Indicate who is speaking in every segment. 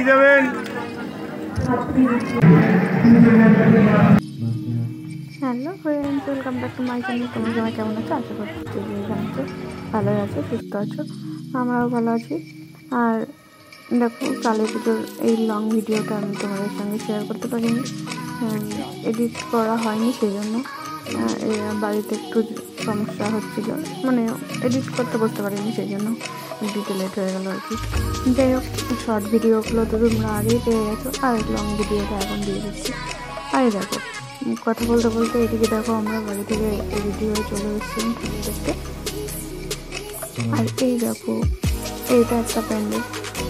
Speaker 1: যাবেন।
Speaker 2: Hello friends, welcome back to my channel. তোমরা সবাই কেমন আছো? আশা করছি যে জানছো ভালোই আছো, সুস্থ আছো, আমরাও ভালো আছি। আর দেখো, কালী পুজোর এই লং ভিডিওটা আমি তোমাদের সঙ্গে শেয়ার করতে পারিনি, এডিট করা হয়নি, সেই জন্য বাড়িতে একটু সমস্যা হচ্ছিল, মানে এডিট করতে বসতে পারিনি, সেই জন্য একটু লেট হয়ে গেলো আর কি। যাই হোক, শর্ট ভিডিওগুলো তো তোমরা আগেই পেয়ে গেছো, আর লং ভিডিওটা এখন দিয়ে দিচ্ছি। আর দেখো, কথা বলতে বলতে এদিকে দেখো আমরা বাড়ি থেকে রেডি হয়ে চলে এসেছিলাম ঠাকুর দেখতে। আর এই দেখো, এইটা একটা প্যান্ডেল,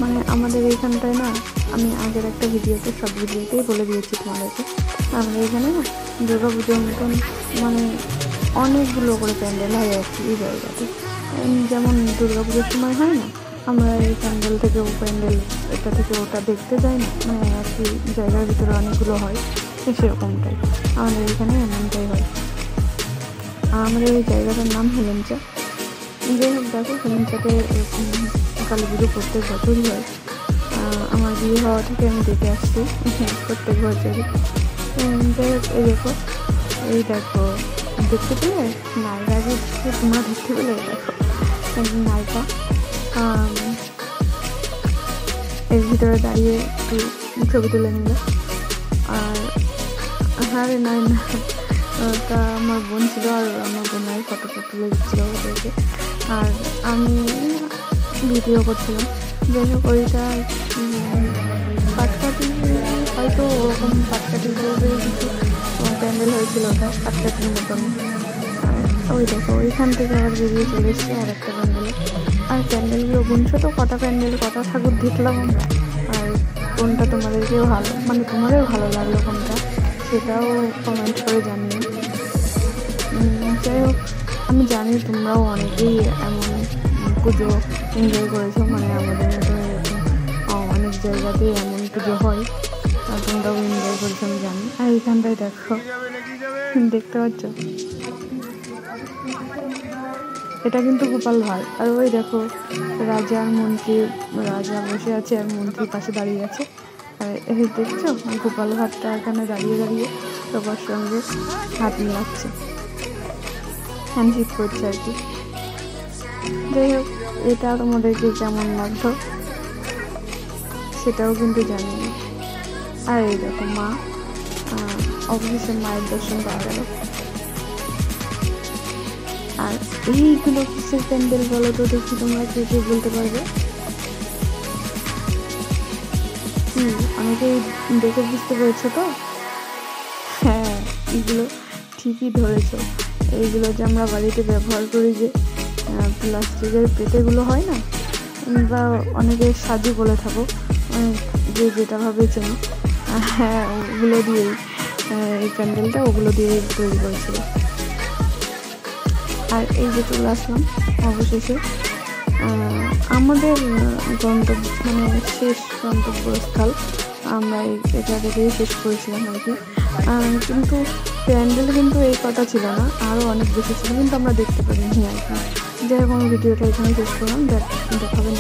Speaker 2: মানে আমাদের এইখানটায় না, আমি আগের একটা ভিডিওতে সব ভিডিওতেই বলে দিয়েছি তোমাদেরকে, আমাদের এখানে না দুর্গা পুজোর মতন মানে অনেকগুলো করে প্যান্ডেল হয় আর কি এই জায়গাতে। যেমন দুর্গা পুজোর সময় হয় না, আমরা এই প্যান্ডেল থেকে ও প্যান্ডেল, এটা থেকে ওটা দেখতে যাই না, মানে আর কি জায়গার ভিতরে অনেকগুলো হয়, সেরকমটাই আমাদের এখানে এমনটাই হয়। আমাদের এই জায়গাটার নাম হেলেঞ্চা। যাই হোক, দেখো হেলেঞ্চাতে কালী পুজো প্রত্যেক বছরই হয়। আমার বিয়ে হওয়া থেকে আমি দেখে আসছি প্রত্যেক বছরই। যাই হোক, এই দেখো, এই দেখো দেখতে পেলে নায়িকাকে তোমরা দেখতে পেলে, দেখো নায়িকা এর ভিতরে দাঁড়িয়ে একটু ছবি তুলে নিল। আর হ্যাঁ রে, নাই না, ওটা আমার বোন ছিল, আর আমার বোনের ফটোটা তুলে দিচ্ছিল ওদেরকে, আর আমি ভিডিও করছিলাম। যাই হোক, ওইটা পাটকাঠি, হয়তো ওরকম পাটকাঠি বলতে কিছু প্যান্ডেল হয়েছিল, ওটা পাটকাঠির মতন। ওই দেখো, ওইখান থেকে আবার বেরিয়ে চলে এসছে আর একটা প্যান্ডেলে। আর প্যান্ডেলগুলো গুনছো তো, কটা প্যান্ডেল কটা ঠাকুর দেখলাম আমরা, আর কোনটা তোমাদেরকেও ভালো, মানে তোমাদেরও ভালো লাগলো কোনটা, সেটাও কমেন্ট করে জানিও। যাই হোক, আমি জানি তোমরাও অনেকেই এমন পুজো এনজয় করেছো, মানে আমাদের মতো এরকম অনেক জায়গাতেই এমন পুজো হয়, আর তোমরাও এনজয় করেছো আমি জানি। আর এইখানটায় দেখো, দেখতে পাচ্ছ, এটা কিন্তু গোপাল ভাঁড়। আর ওই দেখো, রাজা আর মন্ত্রী, রাজা বসে আছে আর মন্ত্রী পাশে দাঁড়িয়ে আছে। আর এই দেখছো, গোপাল ভাঁড়টা এখানে দাঁড়িয়ে দাঁড়িয়ে সবার সঙ্গে হাত মিলাচ্ছে, হ্যান্ডশেক করছে আর কি। যাই হোক, এটা তোমাদেরকে কেমন লাগতো সেটাও কিন্তু জানি। আর এই দেখো মা, অবশেষে মায়ের দর্শন পাওয়া গেল। আর এইগুলো কিসের প্যান্ডেল বলো তো দেখি, তোমরা কে কে বলতে পারবে? অনেকেই দেখে বুঝতে পেরেছো তো? হ্যাঁ, এইগুলো ঠিকই ধরেছো, এইগুলো যে আমরা বাড়িতে ব্যবহার করি, যে প্লাস্টিকের পেটেগুলো হয় না, বা অনেকে সাজু বলে থাকো, যে যেটাভাবে চেনো, হ্যাঁ ওগুলো দিয়েই এই প্যান্ডেলটা ওগুলো দিয়েই তৈরি করেছিল। আর এই যে চলে আসলাম অবশেষে আমাদের গন্তব্য, মানে শেষ গন্তব্যস্থল, আমরা এটা থেকেই শেষ করেছিলাম আর কি। কিন্তু প্যান্ডেল কিন্তু এই কটা ছিল না, আরও অনেক বেশি ছিল, কিন্তু আমরা দেখতে পারিনি আর কি। যাই হোক, ভিডিওটা এখানে শেষ করলাম, দেখাবেন।